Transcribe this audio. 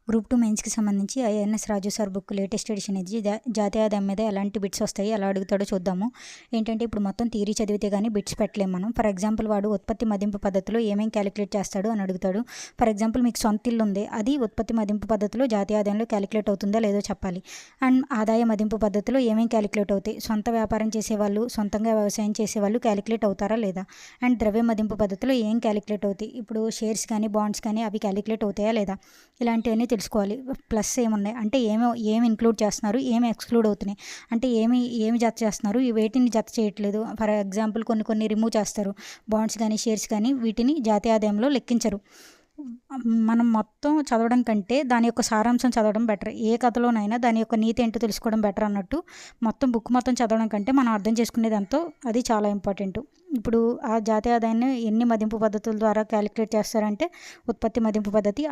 Group 2 మెయిన్స్‌కి సంబంధించి INS రాజు sir book latest edition ఇది. జాతీయ ఆదాయం మీద ఎలాంటి బిట్స్ వస్తాయి, ఎలా అడుగుతాడో చూద్దాము. ఏంటంటే ఇప్పుడు మొత్తం థియరీ చదివితే కానీ బిట్స్ పెట్టలేము మనం. ఫర్ ఎగ్జాంపుల్ వాడు ఉత్పత్తి మదింపు పద్ధతిలో ఏమేమి క్యాలిక్యులేట్ చేస్తాడు అని అడుగుతాడు. ఫర్ ఎగ్జాంపుల్ మీకు సొంత ఇల్లు ఉంది, అది ఉత్పత్తి మదింపు పద్ధతిలో జాతీయ ఆదాయంలో క్యాలిక్యులేట్ అవుతుందో లేదో చెప్పాలి. అండ్ ఆదాయ మదింపు పద్ధతిలో ఏమేమి క్యాలిక్యులేట్ అవుతాయి, సొంత వ్యాపారం చేసేవాళ్ళు, సొంతంగా వ్యవసాయం చేసేవాళ్ళు క్యాలిక్యులేట్ అవుతారా లేదా. అండ్ ద్రవ్య మదింపు పద్ధతిలో ఏం క్యాలిక్యులేట్ అవుతాయి, ఇప్పుడు షేర్స్ కానీ బాండ్స్ కానీ అవి క్యాలిక్యులేట్ అవుతాయా లేదా, ఇలాంటివన్నీ తెలుసుకోవాలి. ప్లస్ ఏమున్నాయి అంటే ఏమి ఇంక్లూడ్ చేస్తున్నారు, ఏమి ఎక్స్క్లూడ్ అవుతున్నాయి, అంటే ఏమి జత చేస్తున్నారు, వేటిని జత చేయట్లేదు. ఫర్ ఎగ్జాంపుల్ కొన్ని రిమూవ్ చేస్తారు, బాండ్స్ కానీ షేర్స్ కానీ వీటిని జాతీయ ఆదాయంలో లెక్కించరు. మనం మొత్తం చదవడం కంటే దాని యొక్క సారాంశం చదవడం బెటర్. ఏ కథలోనైనా దాని యొక్క నీతి ఏంటో తెలుసుకోవడం బెటర్ అన్నట్టు. బుక్ మొత్తం చదవడం కంటే మనం అర్థం చేసుకునేది ఎంతో అది చాలా ఇంపార్టెంట్. ఇప్పుడు ఆ జాతీయ ఆదాయాన్ని ఎన్ని మదింపు పద్ధతుల ద్వారా క్యాలిక్యులేట్ చేస్తారంటే ఉత్పత్తి మదింపు పద్ధతి,